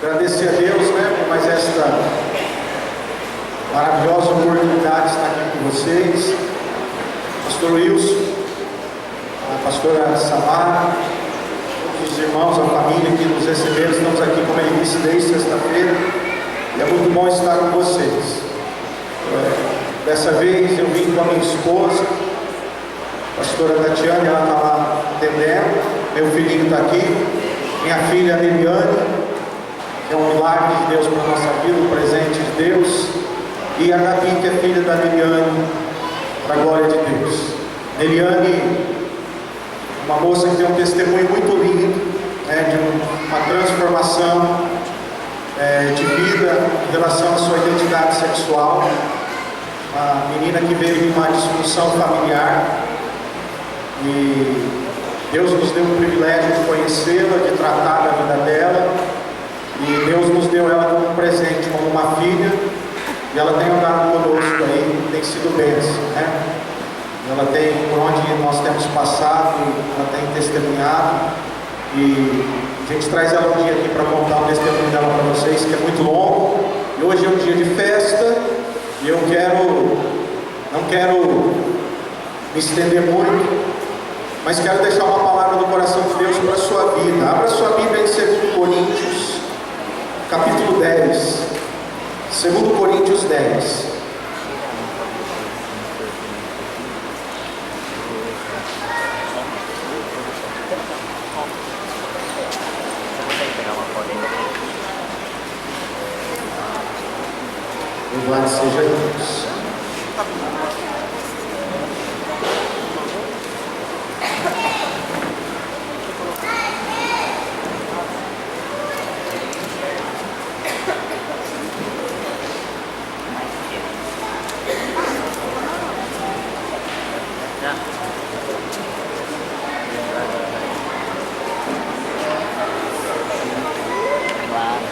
Agradecer a Deus, por mais esta maravilhosa oportunidade de estar aqui com vocês. Pastor Wilson, a pastora Samara, todos os irmãos, a família que nos receberam, estamos aqui, como ele disse, desde sexta-feira, e é muito bom estar com vocês. Dessa vez eu vim com a minha esposa, a pastora Tatiane, ela está lá atendendo, meu filhinho está aqui, minha filha Liliane, que é um milagre de Deus para a nossa vida, um presente de Deus, e a Gabi, que é filha da Liliane, para a glória de Deus. Liliane, uma moça que tem um testemunho muito lindo, de uma transformação de vida em relação à sua identidade sexual. Uma menina que veio de uma disfunção familiar, e Deus nos deu o privilégio de conhecê-la, de tratar da vida dela, e Deus nos deu ela como um presente, como uma filha, e ela tem andado conosco aí, tem sido bênção, Ela tem, por onde nós temos passado, ela tem testemunhado, e a gente traz ela um dia aqui para contar o testemunho dela para vocês, que é muito longo, e hoje é um dia de festa, e eu não quero me estender muito, mas quero deixar uma palavra do coração de Deus para a sua vida. Abra sua Bíblia em 2 Coríntios, capítulo 10. 2 Coríntios 10. Louvado seja Deus.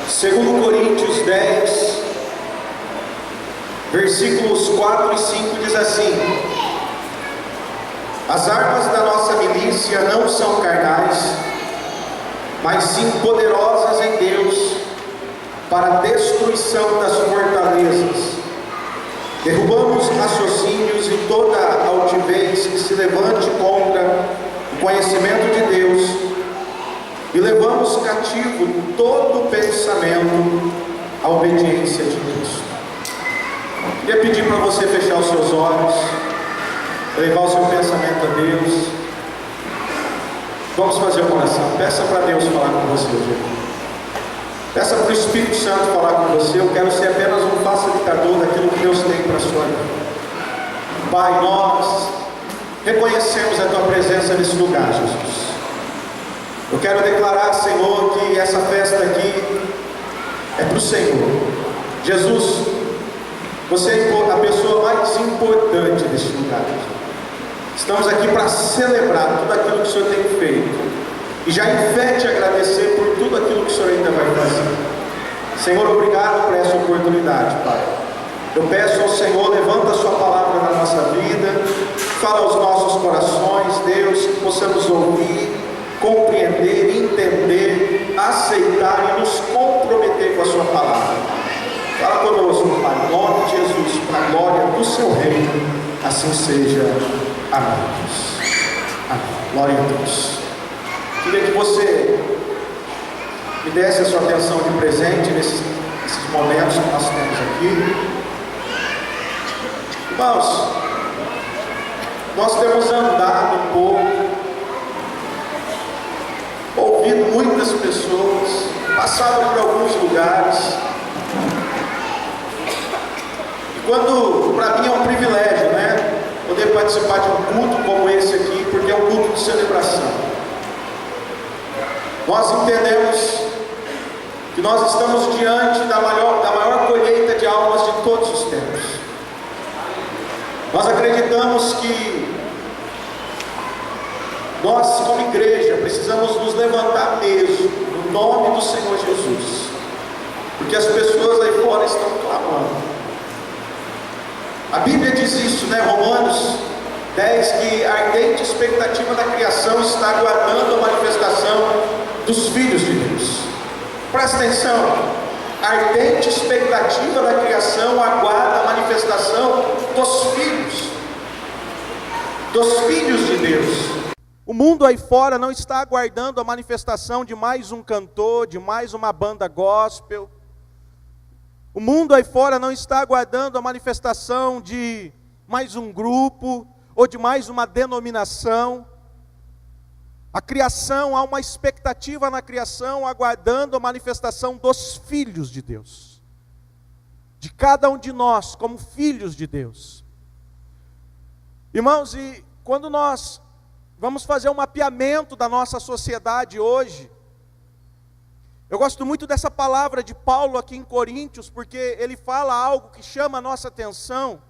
Segundo Coríntios 10, versículos 4 e 5 diz assim: as armas da nossa milícia não são carnais, mas sim poderosas em Deus para a destruição das fortalezas. Derrubamos raciocínios e toda altivez que se levante contra o conhecimento de Deus, e levamos cativo todo pensamento à obediência de Cristo. Queria pedir para você fechar os seus olhos, levar o seu pensamento a Deus. Vamos fazer uma oração. Peça para Deus falar com você hoje. Peça para o Espírito Santo falar com você. Eu quero ser apenas um facilitador daquilo que Deus tem para a sua vida. Pai, nós reconhecemos a Tua presença nesse lugar, Jesus. Eu quero declarar, Senhor, que essa festa aqui é para o Senhor. Jesus, você é a pessoa mais importante deste lugar. Estamos aqui para celebrar tudo aquilo que o Senhor tem feito, e já em fé te agradecer por tudo aquilo que o Senhor ainda vai fazer. Senhor, obrigado por essa oportunidade, Pai. Eu peço ao Senhor, levanta a sua palavra na nossa vida, fala aos nossos corações, Deus, que possamos ouvir, compreender, entender, aceitar e nos comprometer com a sua palavra. Fala conosco, Pai, em nome de Jesus, para a glória do seu reino, assim seja. Amém. Amém. Glória a Deus. Queria que você me desse a sua atenção de presente nesses momentos que nós temos aqui. Irmãos, nós temos andado um pouco, ouvido muitas pessoas, passado por alguns lugares, e quando, para mim é um privilégio, poder participar de um culto como esse aqui, porque é um culto de celebração. Nós entendemos que nós estamos diante da maior colheita de almas de todos os tempos. Nós acreditamos que nós, como igreja, precisamos nos levantar mesmo, no nome do Senhor Jesus, porque as pessoas aí fora estão clamando. A Bíblia diz isso, Romanos 10, que a ardente expectativa da criação está aguardando a manifestação dos filhos de Deus. Presta atenção, a ardente expectativa da criação aguarda a manifestação dos filhos de Deus. O mundo aí fora não está aguardando a manifestação de mais um cantor, de mais uma banda gospel. O mundo aí fora não está aguardando a manifestação de mais um grupo, ou de mais uma denominação. A criação, há uma expectativa na criação, aguardando a manifestação dos filhos de Deus. De cada um de nós, como filhos de Deus. Irmãos, e quando nós vamos fazer um mapeamento da nossa sociedade hoje, eu gosto muito dessa palavra de Paulo aqui em Coríntios, porque ele fala algo que chama a nossa atenção.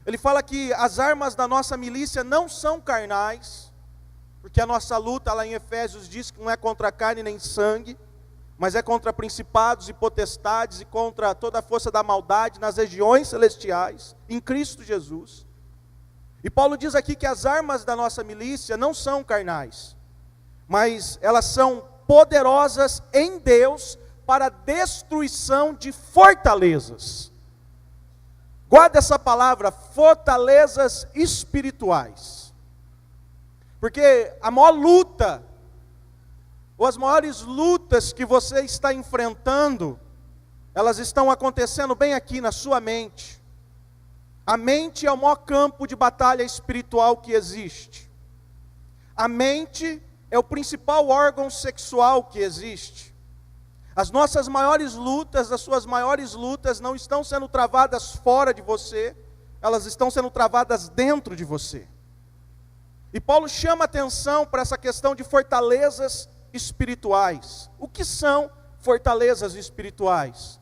Ele fala que as armas da nossa milícia não são carnais, porque a nossa luta lá em Efésios diz que não é contra carne nem sangue, mas é contra principados e potestades e contra toda a força da maldade nas regiões celestiais, em Cristo Jesus. E Paulo diz aqui que as armas da nossa milícia não são carnais, mas elas são poderosas em Deus para a destruição de fortalezas. Guarda essa palavra, fortalezas espirituais. Porque a maior luta, ou as maiores lutas que você está enfrentando, elas estão acontecendo bem aqui na sua mente. A mente é o maior campo de batalha espiritual que existe. A mente é o principal órgão sexual que existe. As nossas maiores lutas, as suas maiores lutas não estão sendo travadas fora de você, elas estão sendo travadas dentro de você. E Paulo chama atenção para essa questão de fortalezas espirituais. O que são fortalezas espirituais?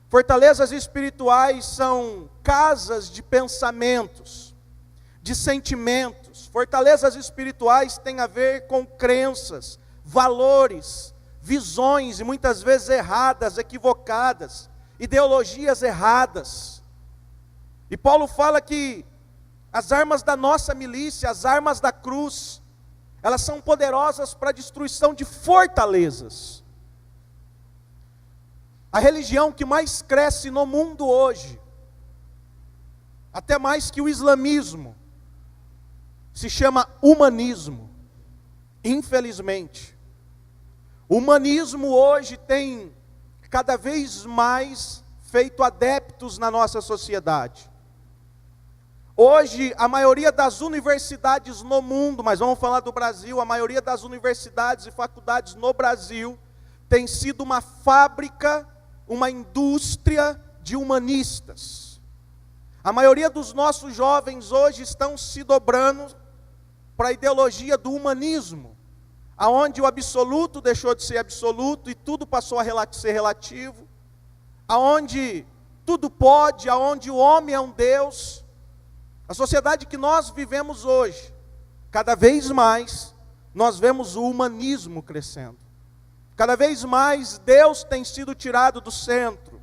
Fortalezas espirituais são casas de pensamentos, de sentimentos. Fortalezas espirituais têm a ver com crenças, valores, visões, e muitas vezes erradas, equivocadas, ideologias erradas. E Paulo fala que as armas da nossa milícia, as armas da cruz, elas são poderosas para a destruição de fortalezas. A religião que mais cresce no mundo hoje, até mais que o islamismo, se chama humanismo. Infelizmente, o humanismo hoje tem cada vez mais feito adeptos na nossa sociedade. Hoje, a maioria das universidades no mundo, mas vamos falar do Brasil, a maioria das universidades e faculdades no Brasil tem sido uma fábrica, uma indústria de humanistas. A maioria dos nossos jovens hoje estão se dobrando para a ideologia do humanismo, aonde o absoluto deixou de ser absoluto e tudo passou a ser relativo, aonde tudo pode, aonde o homem é um Deus. A sociedade que nós vivemos hoje, cada vez mais, nós vemos o humanismo crescendo. Cada vez mais Deus tem sido tirado do centro.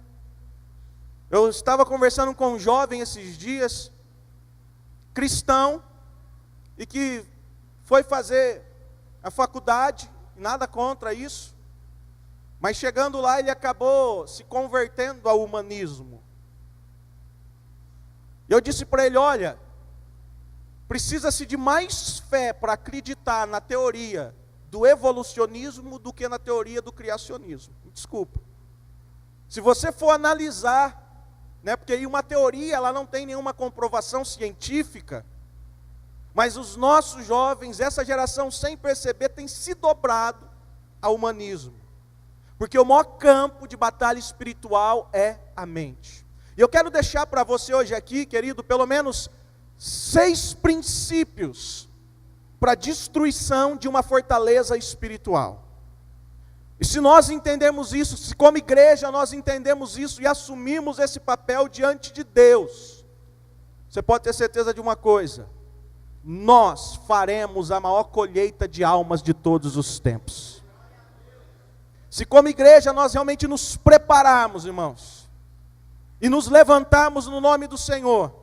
Eu estava conversando com um jovem esses dias, cristão, e que foi fazer a faculdade, nada contra isso, mas chegando lá ele acabou se convertendo ao humanismo. E eu disse para ele, olha, precisa-se de mais fé para acreditar na teoria do evolucionismo do que na teoria do criacionismo. Desculpa. Se você for analisar, porque aí uma teoria ela não tem nenhuma comprovação científica, mas os nossos jovens, essa geração sem perceber, tem se dobrado ao humanismo. Porque o maior campo de batalha espiritual é a mente. E eu quero deixar para você hoje aqui, querido, pelo menos 6 princípios para a destruição de uma fortaleza espiritual. E se nós entendemos isso, se como igreja nós entendemos isso e assumimos esse papel diante de Deus, você pode ter certeza de uma coisa: nós faremos a maior colheita de almas de todos os tempos. Se como igreja nós realmente nos prepararmos, irmãos, e nos levantarmos no nome do Senhor.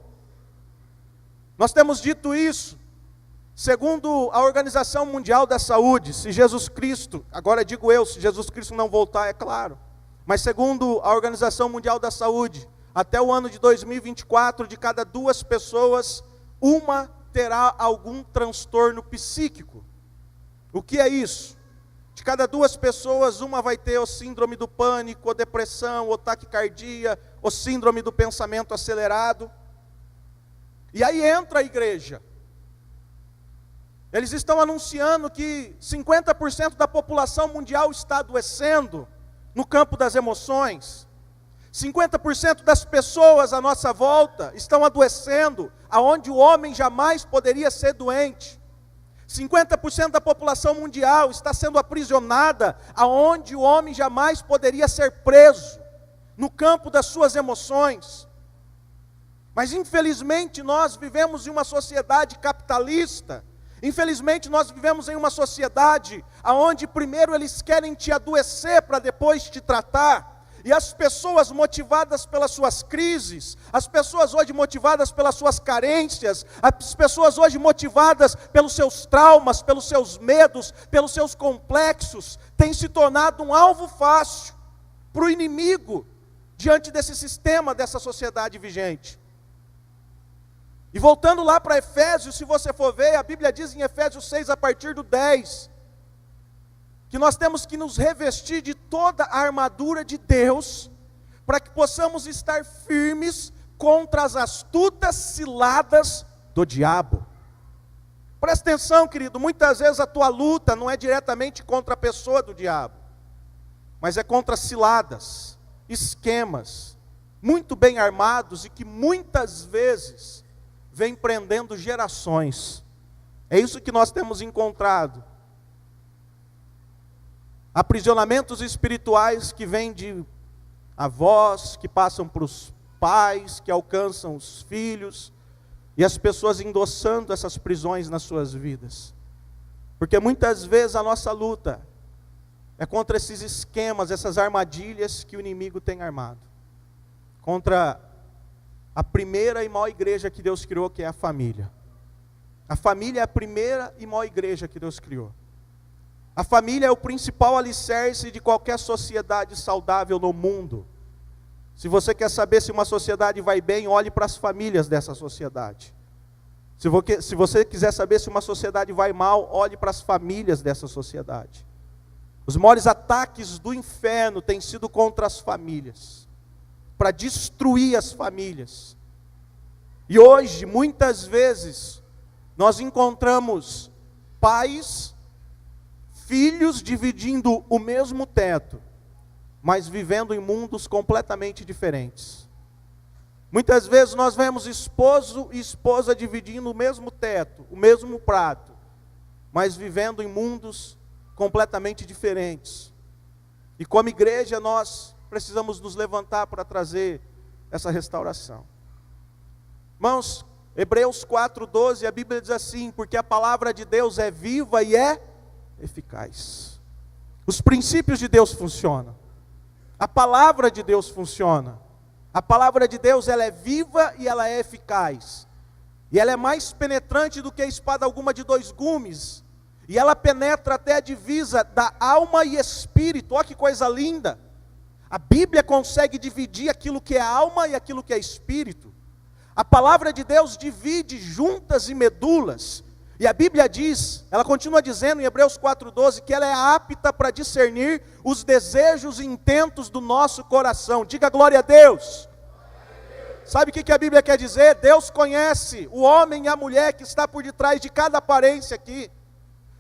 Nós temos dito isso, Segundo a Organização Mundial da Saúde, se Jesus Cristo, agora digo eu, se Jesus Cristo não voltar, é claro, mas segundo a Organização Mundial da Saúde, até o ano de 2024, de cada 2 pessoas, uma terá algum transtorno psíquico. O que é isso? De cada 2 pessoas, uma vai ter o síndrome do pânico, ou depressão, ou taquicardia, ou síndrome do pensamento acelerado. E aí entra a igreja. Eles estão anunciando que 50% da população mundial está adoecendo no campo das emoções. 50% das pessoas à nossa volta estão adoecendo, aonde o homem jamais poderia ser doente. 50% da população mundial está sendo aprisionada, aonde o homem jamais poderia ser preso, no campo das suas emoções. Mas infelizmente nós vivemos em uma sociedade capitalista. Infelizmente nós vivemos em uma sociedade onde primeiro eles querem te adoecer para depois te tratar. E as pessoas motivadas pelas suas crises, as pessoas hoje motivadas pelas suas carências, as pessoas hoje motivadas pelos seus traumas, pelos seus medos, pelos seus complexos, têm se tornado um alvo fácil para o inimigo diante desse sistema, dessa sociedade vigente. E voltando lá para Efésios, se você for ver, a Bíblia diz em Efésios 6, a partir do 10, que nós temos que nos revestir de toda a armadura de Deus, para que possamos estar firmes contra as astutas ciladas do diabo. Presta atenção, querido, muitas vezes a tua luta não é diretamente contra a pessoa do diabo, mas é contra ciladas, esquemas, muito bem armados e que muitas vezes vem prendendo gerações. É isso que nós temos encontrado. Aprisionamentos espirituais que vêm de avós, que passam para os pais, que alcançam os filhos, e as pessoas endossando essas prisões nas suas vidas. Porque muitas vezes a nossa luta é contra esses esquemas, essas armadilhas que o inimigo tem armado. Contra a primeira e maior igreja que Deus criou, que é a família. A família é a primeira e maior igreja que Deus criou. A família é o principal alicerce de qualquer sociedade saudável no mundo. Se você quer saber se uma sociedade vai bem, olhe para as famílias dessa sociedade. Se você quiser saber se uma sociedade vai mal, olhe para as famílias dessa sociedade. Os maiores ataques do inferno têm sido contra as famílias, para destruir as famílias. E hoje, muitas vezes, nós encontramos pais, filhos dividindo o mesmo teto, mas vivendo em mundos completamente diferentes. Muitas vezes nós vemos esposo e esposa dividindo o mesmo teto, o mesmo prato, mas vivendo em mundos completamente diferentes. E como igreja nós precisamos nos levantar para trazer essa restauração. Irmãos, Hebreus 4:12, a Bíblia diz assim: porque a palavra de Deus é viva e é eficaz. Os princípios de Deus funcionam. A palavra de Deus funciona. A palavra de Deus, ela é viva e ela é eficaz. E ela é mais penetrante do que a espada alguma de 2 gumes. E ela penetra até a divisa da alma e espírito. Olha que coisa linda. A Bíblia consegue dividir aquilo que é alma e aquilo que é espírito. A palavra de Deus divide juntas e medulas. E a Bíblia diz, ela continua dizendo em Hebreus 4:12, que ela é apta para discernir os desejos e intentos do nosso coração. Diga glória a Deus. Sabe o que a Bíblia quer dizer? Deus conhece o homem e a mulher que está por detrás de cada aparência aqui.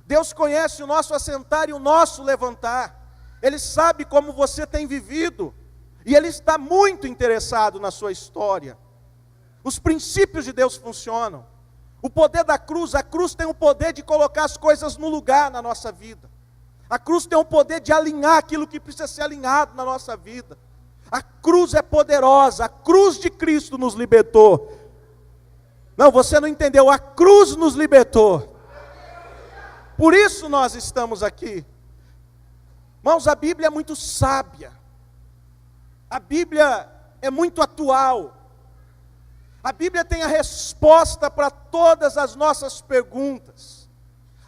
Deus conhece o nosso assentar e o nosso levantar. Ele sabe como você tem vivido. E Ele está muito interessado na sua história. Os princípios de Deus funcionam. O poder da cruz, a cruz tem o poder de colocar as coisas no lugar na nossa vida. A cruz tem o poder de alinhar aquilo que precisa ser alinhado na nossa vida. A cruz é poderosa, a cruz de Cristo nos libertou. Não, você não entendeu, a cruz nos libertou. Por isso nós estamos aqui. Irmãos, a Bíblia é muito sábia. A Bíblia é muito atual. A Bíblia tem a resposta para todas as nossas perguntas.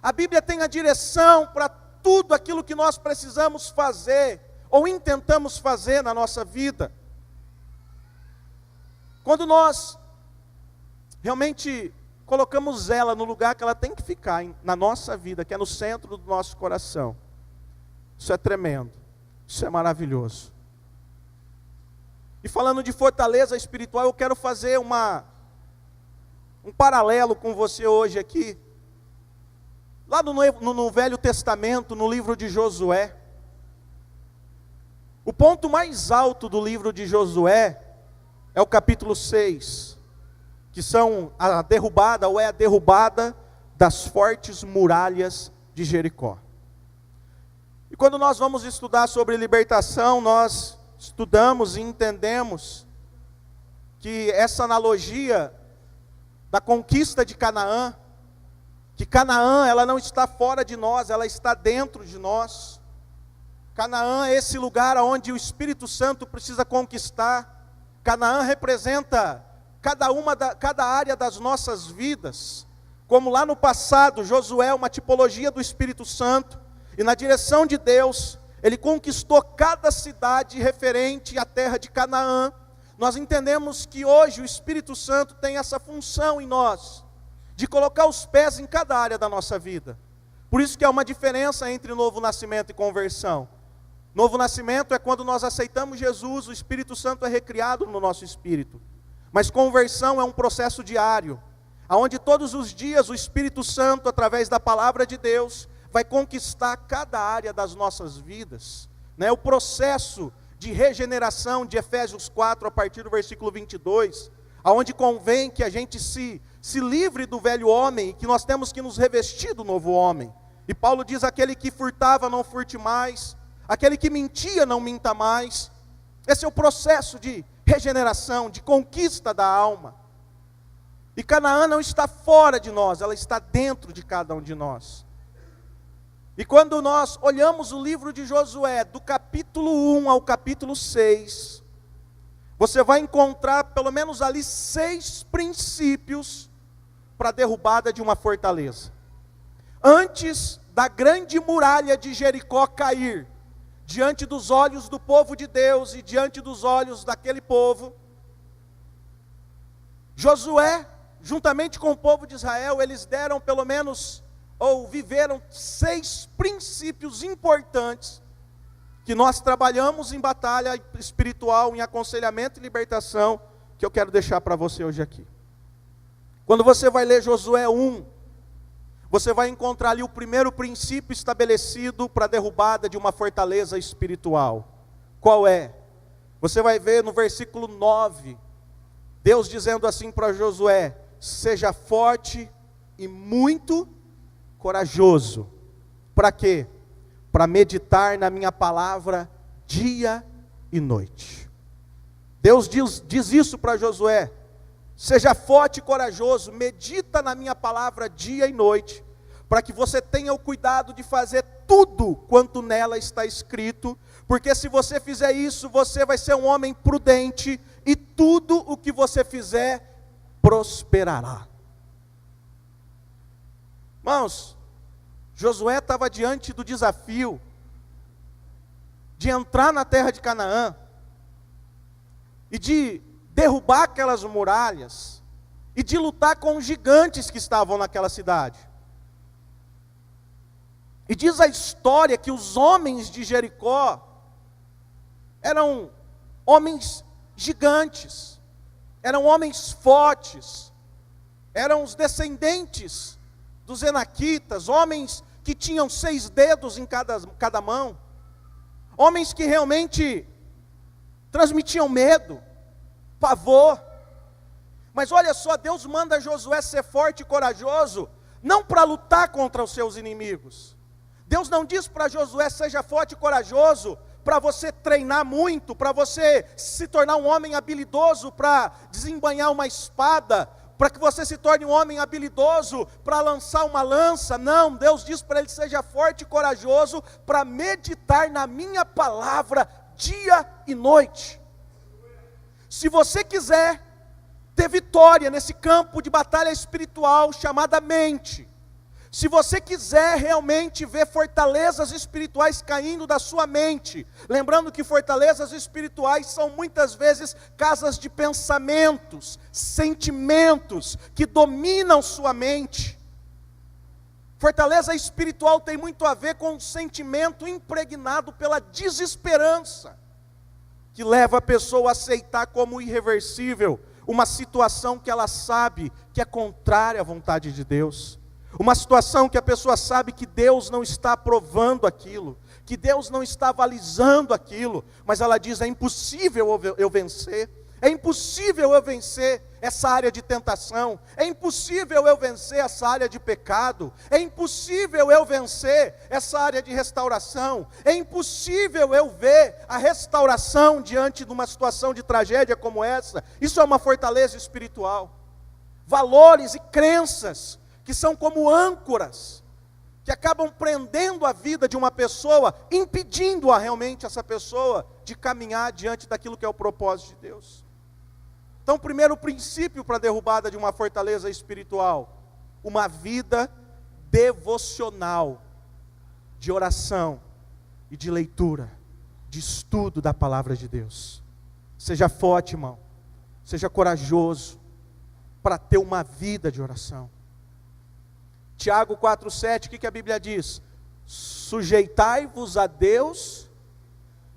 A Bíblia tem a direção para tudo aquilo que nós precisamos fazer, ou intentamos fazer na nossa vida. Quando nós realmente colocamos ela no lugar que ela tem que ficar na nossa vida, que é no centro do nosso coração, isso é tremendo, isso é maravilhoso. E falando de fortaleza espiritual, eu quero fazer um paralelo com você hoje aqui. Lá no Velho Testamento, no livro de Josué, o ponto mais alto do livro de Josué é o capítulo 6, que são a derrubada das fortes muralhas de Jericó. E quando nós vamos estudar sobre libertação, nós estudamos e entendemos que essa analogia da conquista de Canaã, que Canaã ela não está fora de nós, ela está dentro de nós. Canaã é esse lugar onde o Espírito Santo precisa conquistar. Canaã representa cada área das nossas vidas. Como lá no passado, Josué é uma tipologia do Espírito Santo, e na direção de Deus, ele conquistou cada cidade referente à terra de Canaã. Nós entendemos que hoje o Espírito Santo tem essa função em nós, de colocar os pés em cada área da nossa vida. Por isso que há uma diferença entre novo nascimento e conversão. Novo nascimento é quando nós aceitamos Jesus, o Espírito Santo é recriado no nosso espírito. Mas conversão é um processo diário, onde todos os dias o Espírito Santo, através da palavra de Deus, vai conquistar cada área das nossas vidas. O processo de regeneração de Efésios 4, a partir do versículo 22, onde convém que a gente se livre do velho homem, e que nós temos que nos revestir do novo homem. E Paulo diz: aquele que furtava, não furte mais; aquele que mentia, não minta mais. Esse é o processo de regeneração, de conquista da alma. E Canaã não está fora de nós, ela está dentro de cada um de nós. E quando nós olhamos o livro de Josué, do capítulo 1 ao capítulo 6, você vai encontrar pelo menos ali 6 princípios para a derrubada de uma fortaleza. Antes da grande muralha de Jericó cair, diante dos olhos do povo de Deus e diante dos olhos daquele povo, Josué, juntamente com o povo de Israel, eles deram pelo menos, ou viveram 6 princípios importantes, que nós trabalhamos em batalha espiritual, em aconselhamento e libertação, que eu quero deixar para você hoje aqui. Quando você vai ler Josué 1, você vai encontrar ali o primeiro princípio estabelecido para a derrubada de uma fortaleza espiritual. Qual é? Você vai ver no versículo 9, Deus dizendo assim para Josué: seja forte e muito corajoso. Para quê? Para meditar na minha palavra dia e noite. Deus diz isso para Josué: seja forte e corajoso, medita na minha palavra dia e noite, para que você tenha o cuidado de fazer tudo quanto nela está escrito, porque se você fizer isso, você vai ser um homem prudente, e tudo o que você fizer prosperará. Irmãos, Josué estava diante do desafio de entrar na terra de Canaã, e de derrubar aquelas muralhas, e de lutar com os gigantes que estavam naquela cidade. E diz a história que os homens de Jericó eram homens gigantes, eram homens fortes, eram os descendentes dos enaquitas, homens que tinham 6 dedos em cada mão, homens que realmente transmitiam medo, pavor. Mas olha só, Deus manda Josué ser forte e corajoso, não para lutar contra os seus inimigos. Deus não diz para Josué: seja forte e corajoso, para você treinar muito, para você se tornar um homem habilidoso para desembainhar uma espada, para que você se torne um homem habilidoso para lançar uma lança. Não, Deus diz para ele: seja forte e corajoso para meditar na minha palavra dia e noite. Se você quiser ter vitória nesse campo de batalha espiritual chamada mente. Se você quiser realmente ver fortalezas espirituais caindo da sua mente, lembrando que fortalezas espirituais são muitas vezes casas de pensamentos, sentimentos que dominam sua mente. Fortaleza espiritual tem muito a ver com um sentimento impregnado pela desesperança, que leva a pessoa a aceitar como irreversível uma situação que ela sabe que é contrária à vontade de Deus. Uma situação que a pessoa sabe que Deus não está aprovando aquilo, que Deus não está avalizando aquilo, mas ela diz: é impossível eu vencer, é impossível eu vencer essa área de tentação, é impossível eu vencer essa área de pecado, é impossível eu vencer essa área de restauração, é impossível eu ver a restauração diante de uma situação de tragédia como essa. Isso é uma fortaleza espiritual. Valores e crenças que são como âncoras, que acabam prendendo a vida de uma pessoa, impedindo-a realmente, essa pessoa, de caminhar diante daquilo que é o propósito de Deus. Então, o primeiro princípio para a derrubada de uma fortaleza espiritual: uma vida devocional, de oração e de leitura, de estudo da palavra de Deus. Seja forte, irmão, seja corajoso, para ter uma vida de oração. Tiago 4,7, o que a Bíblia diz? Sujeitai-vos a Deus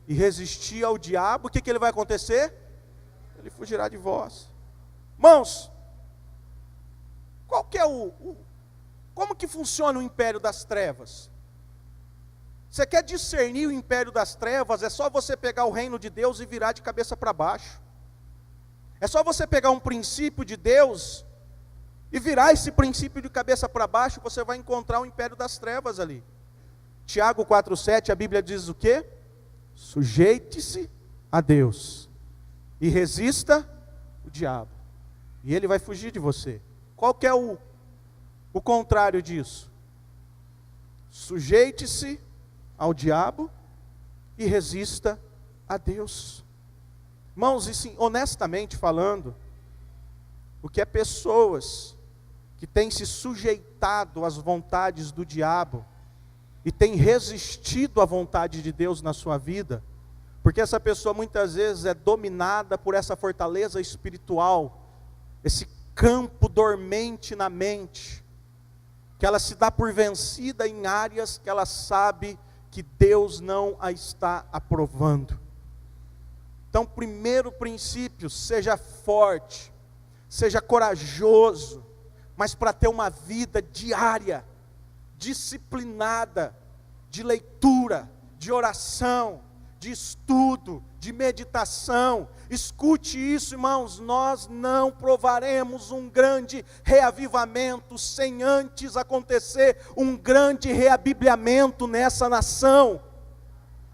e resisti ao diabo. O que ele vai acontecer? Ele fugirá de vós. Irmãos, qual que é como que funciona o império das trevas? Você quer discernir o império das trevas? É só você pegar o reino de Deus e virar de cabeça para baixo. É só você pegar um princípio de Deus e virar esse princípio de cabeça para baixo, você vai encontrar o império das trevas ali. Tiago 4,7, a Bíblia diz o quê? Sujeite-se a Deus e resista o diabo, e ele vai fugir de você. Qual que é o contrário disso? Sujeite-se ao diabo e resista a Deus. Irmãos, e sim, honestamente falando, o que é pessoas que têm se sujeitado às vontades do diabo e têm resistido à vontade de Deus na sua vida, porque essa pessoa muitas vezes é dominada por essa fortaleza espiritual, esse campo dormente na mente, que ela se dá por vencida em áreas que ela sabe que Deus não a está aprovando. Então, primeiro princípio: seja forte, seja corajoso, mas para ter uma vida diária, disciplinada, de leitura, de oração, de estudo, de meditação. Escute isso, irmãos: nós não provaremos um grande reavivamento sem antes acontecer um grande reabibliamento nessa nação.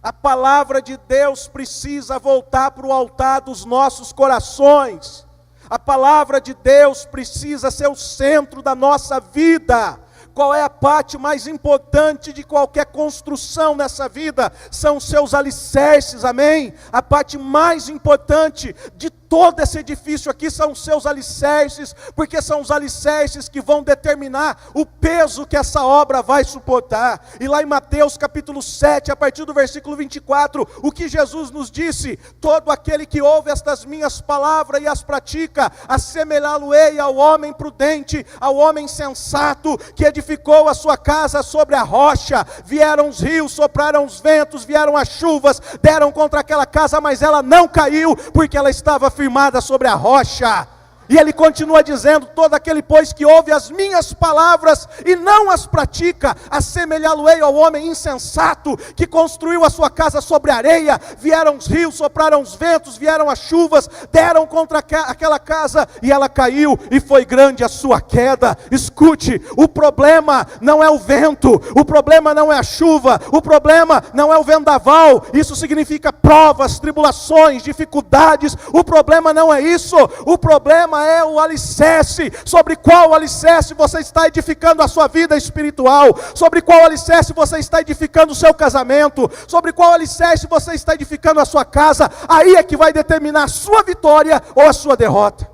A palavra de Deus precisa voltar para o altar dos nossos corações. A palavra de Deus precisa ser o centro da nossa vida. Qual é a parte mais importante de qualquer construção nessa vida? São os seus alicerces, amém? A parte mais importante de todo esse edifício aqui são os seus alicerces, porque são os alicerces que vão determinar o peso que essa obra vai suportar. E lá em Mateus capítulo 7, a partir do versículo 24, o que Jesus nos disse: todo aquele que ouve estas minhas palavras e as pratica, assemelhá-lo-ei ao homem prudente, ao homem sensato, que edificou a sua casa sobre a rocha. Vieram os rios, sopraram os ventos, vieram as chuvas, deram contra aquela casa, mas ela não caiu, porque ela estava firmada sobre a rocha. E ele continua dizendo: todo aquele, pois, que ouve as minhas palavras e não as pratica, assemelhá-lo-ei ao homem insensato, que construiu a sua casa sobre areia. Vieram os rios, sopraram os ventos, vieram as chuvas, deram contra aquela casa, e ela caiu, e foi grande a sua queda. Escute, o problema não é o vento, o problema não é a chuva, o problema não é o vendaval. Isso significa provas, tribulações, dificuldades. O problema não é isso. O problema é o alicerce. Sobre qual alicerce você está edificando a sua vida espiritual? Sobre qual alicerce você está edificando o seu casamento? Sobre qual alicerce você está edificando a sua casa? Aí é que vai determinar a sua vitória ou a sua derrota.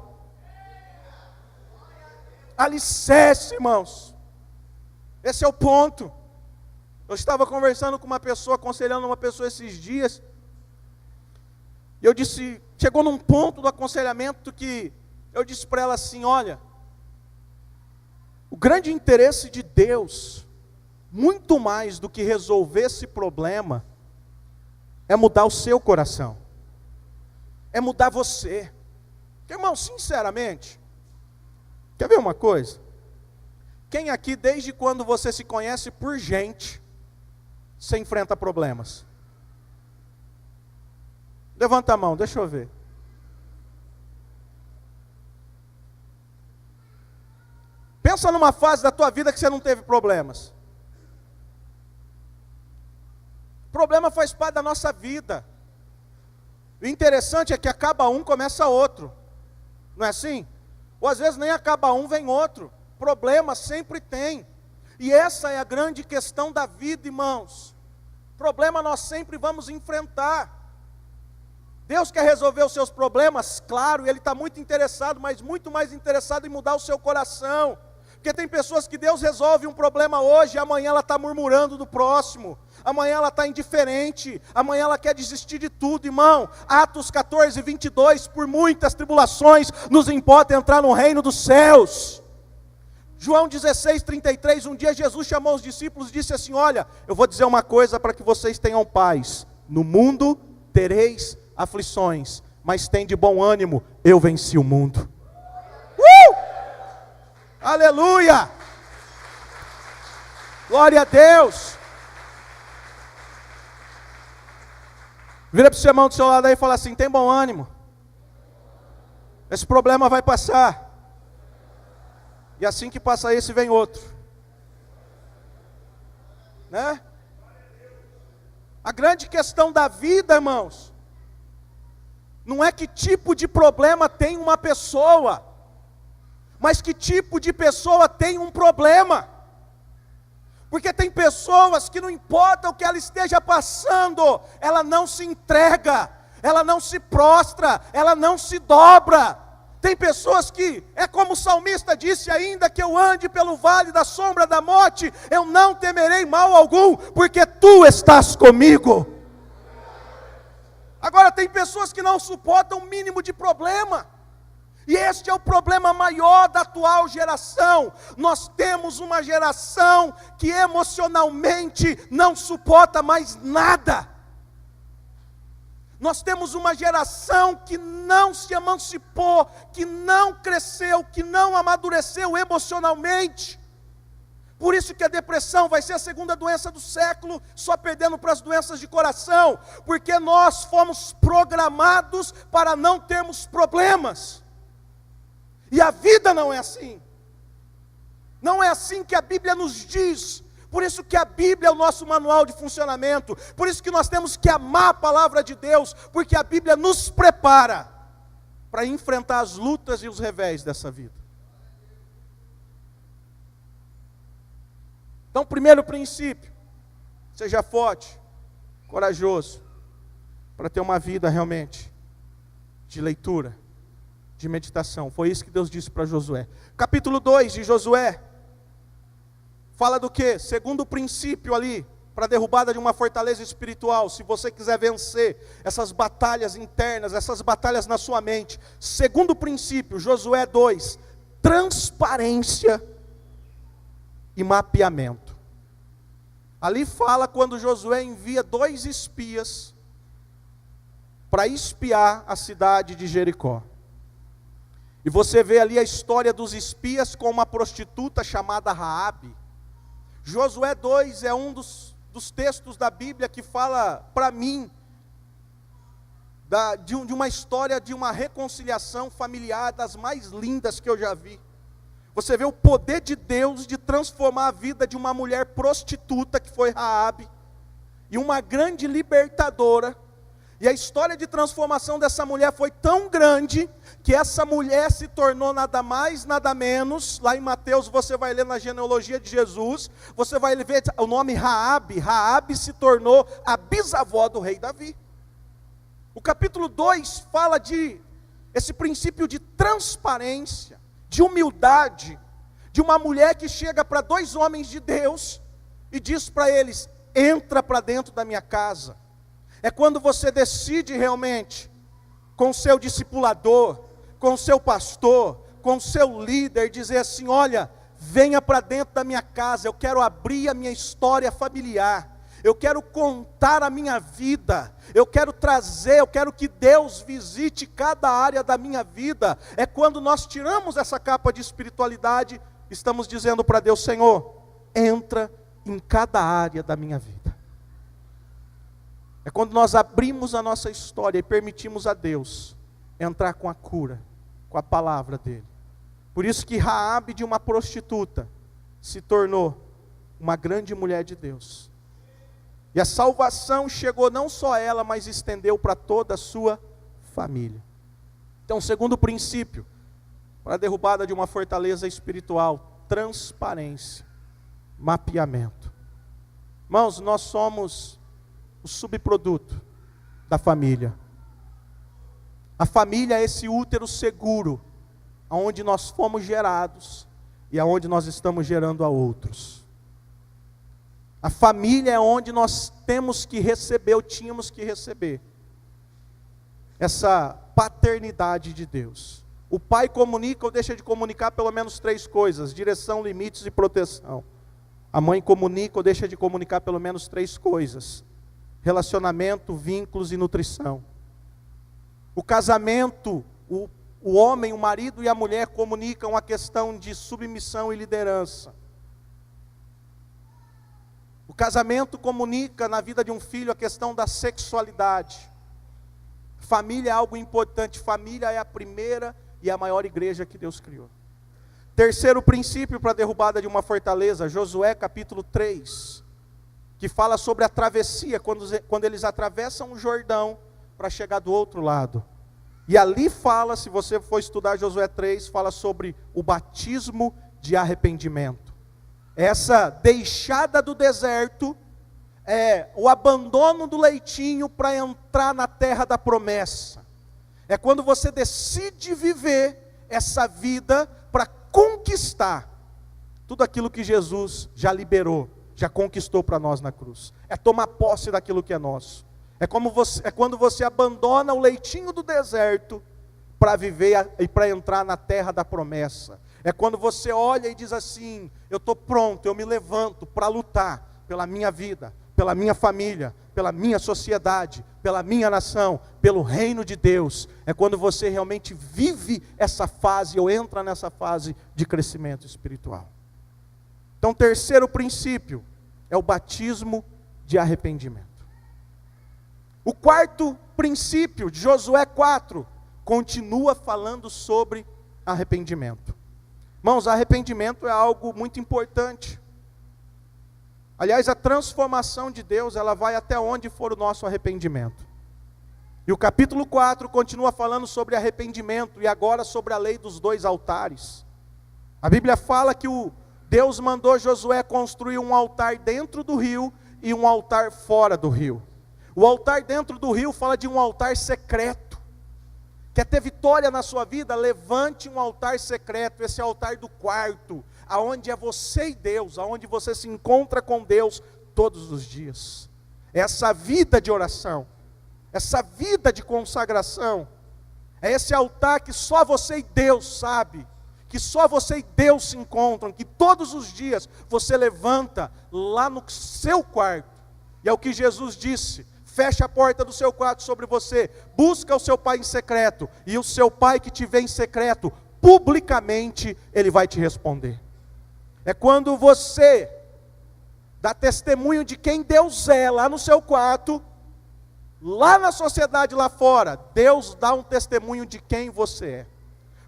alicerce, irmãos. Esse é o ponto. Eu estava conversando com uma pessoa, aconselhando uma pessoa esses dias, e eu disse, chegou num ponto do aconselhamento que eu disse para ela assim, olha, o grande interesse de Deus, muito mais do que resolver esse problema, é mudar o seu coração, é mudar você. Porque, irmão, sinceramente, quer ver uma coisa? Quem aqui, desde quando você se conhece por gente, você enfrenta problemas? Levanta a mão, deixa eu ver. Pensa numa fase da tua vida que você não teve problemas. Problema faz parte da nossa vida. O interessante é que acaba um, começa outro. Não é assim? Ou às vezes nem acaba um, vem outro. Problema sempre tem. E essa é a grande questão da vida, irmãos. Problema nós sempre vamos enfrentar. Deus quer resolver os seus problemas? Claro, Ele está muito interessado, mas muito mais interessado em mudar o seu coração. Porque tem pessoas que Deus resolve um problema hoje, e amanhã ela está murmurando do próximo, amanhã ela está indiferente, amanhã ela quer desistir de tudo, irmão. Atos 14, 22, por muitas tribulações nos importa entrar no reino dos céus. João 16, 33, um dia Jesus chamou os discípulos e disse assim, olha, eu vou dizer uma coisa para que vocês tenham paz, no mundo tereis aflições, mas tem de bom ânimo, eu venci o mundo. Aleluia! Glória a Deus! Vira para o seu irmão do seu lado aí e fala assim, tem bom ânimo. Esse problema vai passar. E assim que passa esse, vem outro. Né? A grande questão da vida, irmãos, não é que tipo de problema tem uma pessoa, mas que tipo de pessoa tem um problema. Porque tem pessoas que não importa o que ela esteja passando, ela não se entrega, ela não se prostra, ela não se dobra. Tem pessoas que, é como o salmista disse, ainda que eu ande pelo vale da sombra da morte, eu não temerei mal algum, porque tu estás comigo. Agora tem pessoas que não suportam o mínimo de problema. E este é o problema maior da atual geração. Nós temos uma geração que emocionalmente não suporta mais nada. Nós temos uma geração que não se emancipou, que não cresceu, que não amadureceu emocionalmente. Por isso que a depressão vai ser a segunda doença do século, só perdendo para as doenças de coração, porque nós fomos programados para não termos problemas. E a vida não é assim. Não é assim que a Bíblia nos diz. Por isso que a Bíblia é o nosso manual de funcionamento. Por isso que nós temos que amar a palavra de Deus, porque a Bíblia nos prepara para enfrentar as lutas e os revés dessa vida. Então, primeiro princípio, seja forte, corajoso, para ter uma vida realmente de leitura, de meditação. Foi isso que Deus disse para Josué. Capítulo 2 de Josué fala do quê? Segundo princípio ali, para a derrubada de uma fortaleza espiritual. Se você quiser vencer essas batalhas internas, essas batalhas na sua mente. Segundo princípio, Josué 2, transparência e mapeamento. Ali fala quando Josué envia 2 espias para espiar a cidade de Jericó. E você vê ali a história dos espias com uma prostituta chamada Raabe. Josué 2 é um dos textos da Bíblia que fala para mim de uma história de uma reconciliação familiar das mais lindas que eu já vi. Você vê o poder de Deus de transformar a vida de uma mulher prostituta que foi Raabe e uma grande libertadora. E a história de transformação dessa mulher foi tão grande, que essa mulher se tornou nada mais, nada menos, lá em Mateus você vai ler na genealogia de Jesus, você vai ver o nome Raabe. Raabe se tornou a bisavó do rei Davi. O capítulo 2 fala de esse princípio de transparência, de humildade, de uma mulher que chega para dois homens de Deus e diz para eles: entra para dentro da minha casa. É quando você decide realmente, com o seu discipulador, com o seu pastor, com o seu líder, dizer assim: olha, venha para dentro da minha casa, eu quero abrir a minha história familiar, eu quero contar a minha vida, eu quero trazer, eu quero que Deus visite cada área da minha vida. É quando nós tiramos essa capa de espiritualidade, estamos dizendo para Deus: Senhor, entra em cada área da minha vida. É quando nós abrimos a nossa história e permitimos a Deus entrar com a cura, com a palavra dele. Por isso que Raabe, de uma prostituta, se tornou uma grande mulher de Deus. E a salvação chegou não só a ela, mas estendeu para toda a sua família. Então, segundo princípio, para a derrubada de uma fortaleza espiritual: transparência, mapeamento. Irmãos, nós somos o subproduto da família. A família é esse útero seguro, aonde nós fomos gerados e aonde nós estamos gerando a outros. A família é onde nós temos que receber, ou tínhamos que receber, essa paternidade de Deus. O pai comunica ou deixa de comunicar pelo menos três coisas: direção, limites e proteção. A mãe comunica ou deixa de comunicar pelo menos três coisas: relacionamento, vínculos e nutrição. O casamento, o homem, o marido e a mulher comunicam a questão de submissão e liderança. O casamento comunica na vida de um filho a questão da sexualidade. Família é algo importante. Família é a primeira e a maior igreja que Deus criou. Terceiro princípio para a derrubada de uma fortaleza, Josué capítulo 3, que fala sobre a travessia, quando eles atravessam o Jordão para chegar do outro lado. E ali fala, se você for estudar Josué 3, fala sobre o batismo de arrependimento. Essa deixada do deserto é o abandono do leitinho para entrar na terra da promessa. É quando você decide viver essa vida para conquistar tudo aquilo que Jesus já liberou, já conquistou para nós na cruz. É tomar posse daquilo que é nosso. É quando você abandona o leitinho do deserto para viver e para entrar na terra da promessa. É quando você olha e diz assim: eu estou pronto, eu me levanto para lutar pela minha vida, pela minha família, pela minha sociedade, pela minha nação, pelo reino de Deus. É quando você realmente vive essa fase, ou entra nessa fase de crescimento espiritual. Então, terceiro princípio é o batismo de arrependimento. O quarto princípio, de Josué 4, continua falando sobre arrependimento. Irmãos, arrependimento é algo muito importante. Aliás, a transformação de Deus, ela vai até onde for o nosso arrependimento. E o capítulo 4 continua falando sobre arrependimento, e agora sobre a lei dos dois altares. A Bíblia fala que Deus mandou Josué construir um altar dentro do rio e um altar fora do rio. O altar dentro do rio fala de um altar secreto. Quer ter vitória na sua vida? Levante um altar secreto, esse altar do quarto, aonde é você e Deus, aonde você se encontra com Deus todos os dias. Essa vida de oração, essa vida de consagração, é esse altar que só você e Deus sabe, que só você e Deus se encontram, que todos os dias você levanta lá no seu quarto. E é o que Jesus disse: feche a porta do seu quarto sobre você, busca o seu pai em secreto, e o seu pai que te vê em secreto, publicamente ele vai te responder. É quando você dá testemunho de quem Deus é lá no seu quarto, lá na sociedade lá fora, Deus dá um testemunho de quem você é.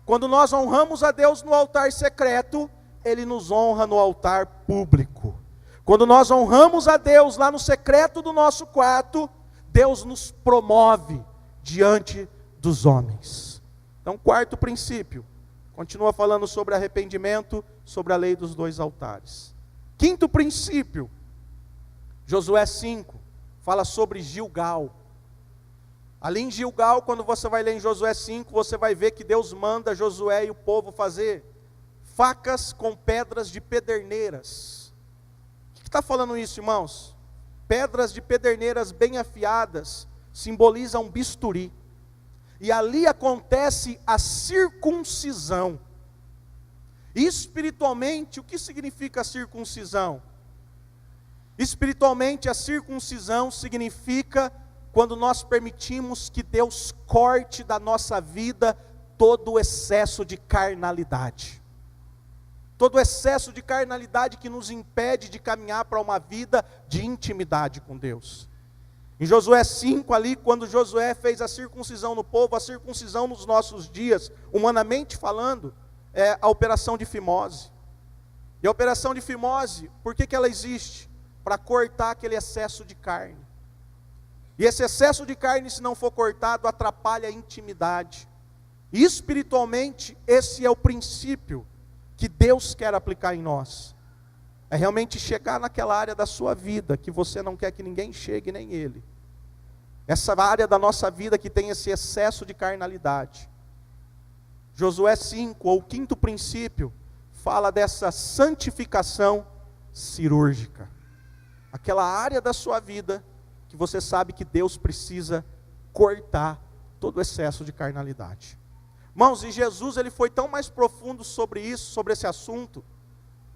Quando nós honramos a Deus no altar secreto, Ele nos honra no altar público. Quando nós honramos a Deus lá no secreto do nosso quarto, Deus nos promove diante dos homens. Então, quarto princípio, continua falando sobre arrependimento, sobre a lei dos dois altares. Quinto princípio, Josué 5, fala sobre Gilgal. Ali em Gilgal, quando você vai ler em Josué 5, você vai ver que Deus manda Josué e o povo fazer facas com pedras de pederneiras. O que está falando isso, irmãos? Pedras de pederneiras bem afiadas simbolizam bisturi. E ali acontece a circuncisão. Espiritualmente, o que significa a circuncisão? Espiritualmente, a circuncisão significa quando nós permitimos que Deus corte da nossa vida todo o excesso de carnalidade. Todo o excesso de carnalidade que nos impede de caminhar para uma vida de intimidade com Deus. Em Josué 5 ali, quando Josué fez a circuncisão no povo, a circuncisão nos nossos dias, humanamente falando, é a operação de fimose. E a operação de fimose, por que ela existe? Para cortar aquele excesso de carne. E esse excesso de carne, se não for cortado, atrapalha a intimidade. E espiritualmente, esse é o princípio que Deus quer aplicar em nós. É realmente chegar naquela área da sua vida que você não quer que ninguém chegue, nem ele. Essa área da nossa vida que tem esse excesso de carnalidade. Josué 5, ou o quinto princípio, fala dessa santificação cirúrgica. Aquela área da sua vida que você sabe que Deus precisa cortar todo o excesso de carnalidade. Irmãos, e Jesus ele foi tão mais profundo sobre isso, sobre esse assunto,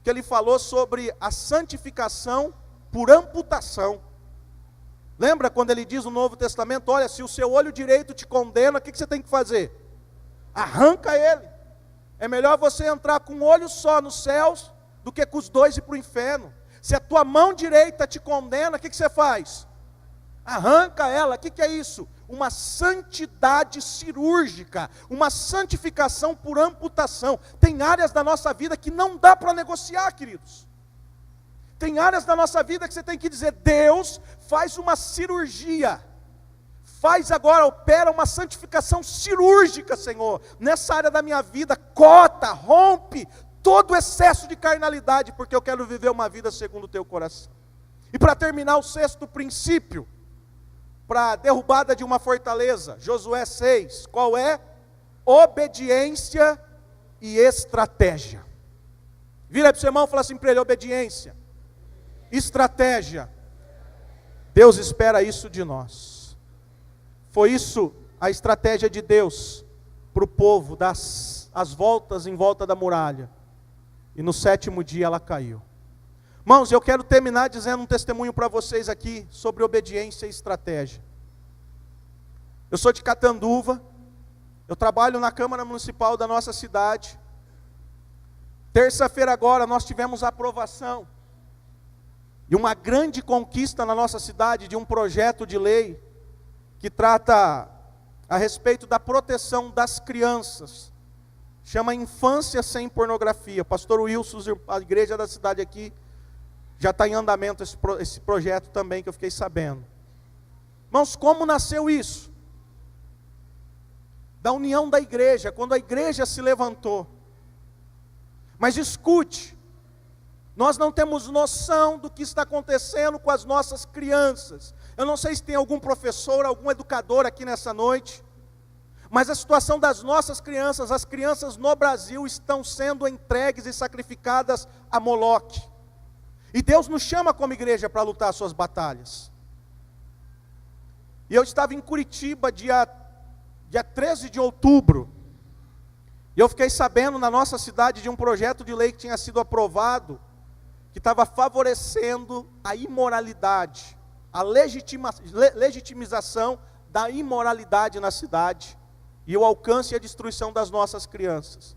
que ele falou sobre a santificação por amputação. Lembra quando ele diz no Novo Testamento, olha, se o seu olho direito te condena, o que você tem que fazer? Arranca ele. É melhor você entrar com um olho só nos céus, do que com os dois ir para o inferno. Se a tua mão direita te condena, o que você faz? Arranca ela. O que é isso? Uma santidade cirúrgica, uma santificação por amputação. Tem áreas da nossa vida que não dá para negociar, queridos. Tem áreas da nossa vida que você tem que dizer, Deus, faz uma cirurgia. Faz agora, opera uma santificação cirúrgica, Senhor. Nessa área da minha vida, corta, rompe todo o excesso de carnalidade, porque eu quero viver uma vida segundo o teu coração. E para terminar, o sexto princípio, para a derrubada de uma fortaleza, Josué 6, qual é? Obediência e estratégia. Vira para o seu irmão e fala assim para ele, obediência, estratégia. Deus espera isso de nós. Foi isso a estratégia de Deus para o povo, das as voltas em volta da muralha. E no sétimo dia ela caiu. Irmãos, eu quero terminar dizendo um testemunho para vocês aqui sobre obediência e estratégia. Eu sou de Catanduva, eu trabalho na Câmara Municipal da nossa cidade. Terça-feira agora nós tivemos a aprovação e uma grande conquista na nossa cidade de um projeto de lei que trata a respeito da proteção das crianças. Chama Infância Sem Pornografia. Pastor Wilson, a igreja da cidade aqui, já está em andamento esse projeto também, que eu fiquei sabendo. Irmãos, como nasceu isso? Da união da igreja, quando a igreja se levantou. Mas escute, nós não temos noção do que está acontecendo com as nossas crianças. Eu não sei se tem algum professor, algum educador aqui nessa noite, mas a situação das nossas crianças, as crianças no Brasil estão sendo entregues e sacrificadas a Moloque. E Deus nos chama como igreja para lutar as suas batalhas. E eu estava em Curitiba, dia 13 de outubro, e eu fiquei sabendo na nossa cidade de um projeto de lei que tinha sido aprovado, que estava favorecendo a imoralidade, a legitimização da imoralidade na cidade, e o alcance e a destruição das nossas crianças.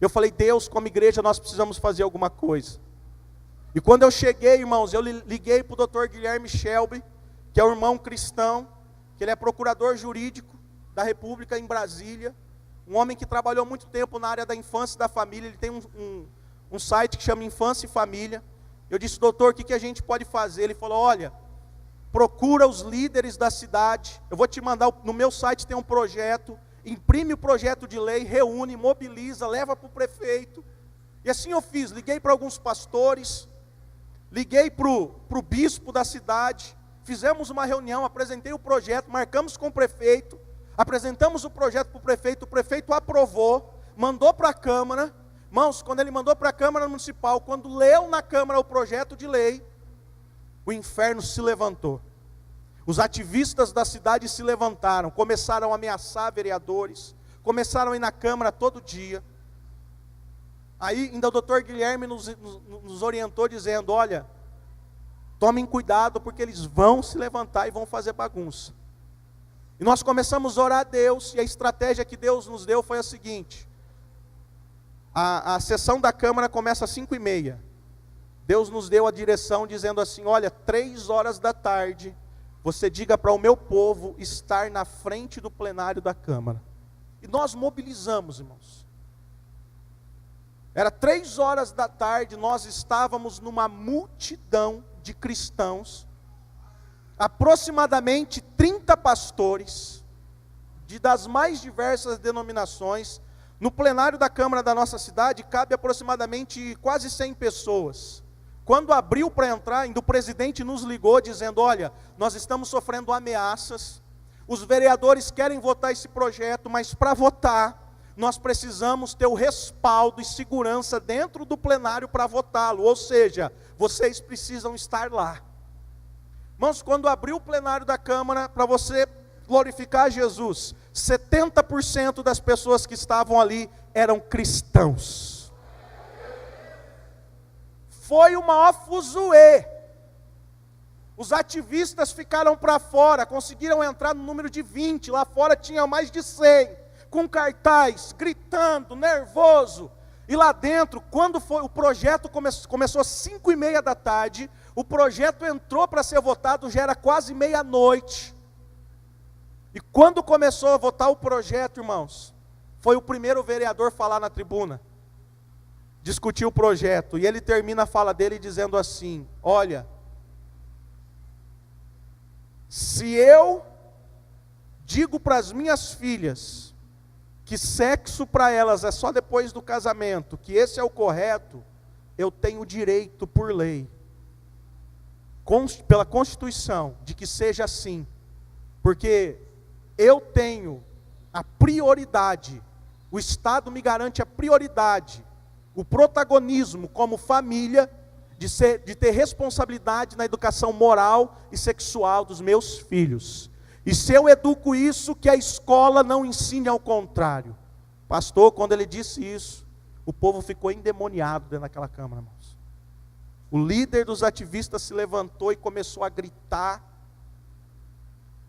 Eu falei, Deus, como igreja nós precisamos fazer alguma coisa. E quando eu cheguei, irmãos, eu liguei para o Dr. Guilherme Shelby, que é um irmão cristão, que ele é procurador jurídico da República em Brasília, um homem que trabalhou muito tempo na área da infância e da família. Ele tem um site que chama Infância e Família. Eu disse, doutor, o que a gente pode fazer? Ele falou, olha, procura os líderes da cidade, eu vou te mandar, no meu site tem um projeto, imprime o projeto de lei, reúne, mobiliza, leva para o prefeito. E assim eu fiz, liguei para alguns pastores, liguei para o bispo da cidade, fizemos uma reunião, apresentei o projeto, marcamos com o prefeito, apresentamos o projeto para o prefeito aprovou, mandou para a Câmara, Irmãos, quando ele mandou para a Câmara Municipal, quando leu na Câmara o projeto de lei, o inferno se levantou. Os ativistas da cidade se levantaram, começaram a ameaçar vereadores, começaram a ir na Câmara todo dia. Aí ainda o doutor Guilherme nos orientou dizendo, olha, tomem cuidado porque eles vão se levantar e vão fazer bagunça. E nós começamos a orar a Deus, e a estratégia que Deus nos deu foi a seguinte: a sessão da Câmara começa às 5h30. Deus nos deu a direção dizendo assim, olha, 3h da você diga para o meu povo estar na frente do plenário da Câmara. E nós mobilizamos, irmãos. Era 3h, nós estávamos numa multidão de cristãos, aproximadamente 30 pastores, das mais diversas denominações. No plenário da Câmara da nossa cidade, cabe aproximadamente quase 100 pessoas. Quando abriu para entrar, ainda o presidente nos ligou dizendo, olha, nós estamos sofrendo ameaças, os vereadores querem votar esse projeto, mas para votar, nós precisamos ter o respaldo e segurança dentro do plenário para votá-lo, ou seja, vocês precisam estar lá. Irmãos, quando abriu o plenário da Câmara, para você glorificar a Jesus, 70% das pessoas que estavam ali eram cristãos. Foi o maior fuzuê. Os ativistas ficaram para fora, conseguiram entrar no número de 20, lá fora tinha mais de 100, com cartaz, gritando, nervoso. E lá dentro, quando foi, o projeto começou às 5h30, o projeto entrou para ser votado, já era quase meia-noite. E quando começou a votar o projeto, irmãos, foi o primeiro vereador falar na tribuna, discutir o projeto, e ele termina a fala dele dizendo assim, olha, se eu digo para as minhas filhas que sexo para elas é só depois do casamento, que esse é o correto, eu tenho direito por lei, pela Constituição, de que seja assim, porque eu tenho a prioridade, o Estado me garante a prioridade, o protagonismo como família, de ter responsabilidade na educação moral e sexual dos meus filhos. E se eu educo isso, que a escola não ensine ao contrário. Pastor, quando ele disse isso, o povo ficou endemoniado dentro daquela Câmara, irmãos. O líder dos ativistas se levantou e começou a gritar,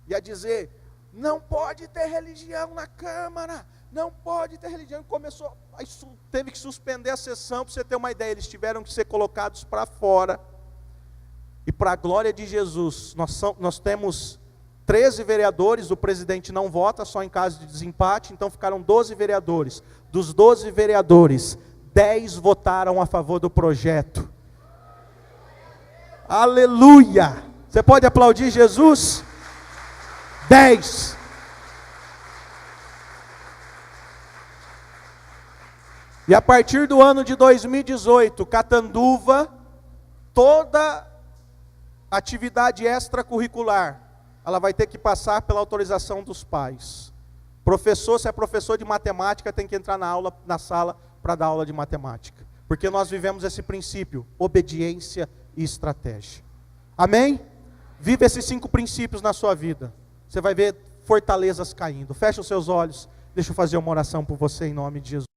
e a dizer, não pode ter religião na Câmara, não pode ter religião. Começou, teve que suspender a sessão, para você ter uma ideia, eles tiveram que ser colocados para fora. E para a glória de Jesus, nós temos 13 vereadores, o presidente não vota, só em caso de desempate, então ficaram 12 vereadores. Dos 12 vereadores, 10 votaram a favor do projeto. Aleluia! Você pode aplaudir Jesus? 10. E a partir do ano de 2018, Catanduva, toda atividade extracurricular, ela vai ter que passar pela autorização dos pais. Professor, se é professor de matemática, tem que entrar na sala para dar aula de matemática. Porque nós vivemos esse princípio, obediência e estratégia. Amém? Viva esses 5 princípios na sua vida. Você vai ver fortalezas caindo. Fecha os seus olhos. Deixa eu fazer uma oração por você em nome de Jesus.